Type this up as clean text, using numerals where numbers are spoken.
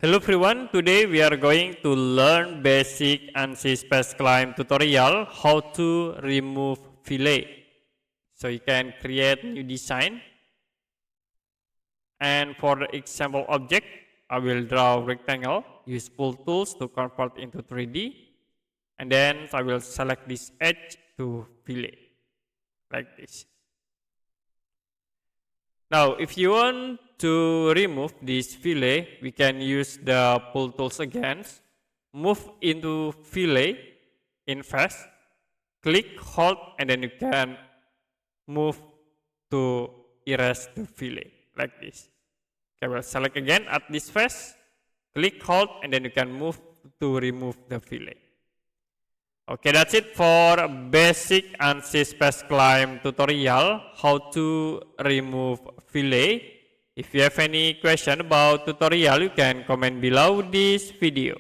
Hello everyone, today we are going to learn basic Ansys Spaceclaim tutorial how to remove fillet. So you can create new design. And for the example object, I will draw rectangle, use Pull Tools to convert into 3D. And then I will select this edge to fillet, like this. Now, if you want to remove this fillet, we can use the Pull Tools again. Move into fillet in face, click, hold, and then you can move to erase the fillet, like this. Okay, we'll select again at this face, click, hold, and then you can move to remove the fillet. Okay, that's it for basic Ansys Spaceclaim tutorial, how to remove fillet. If you have any question about tutorial, you can comment below this video.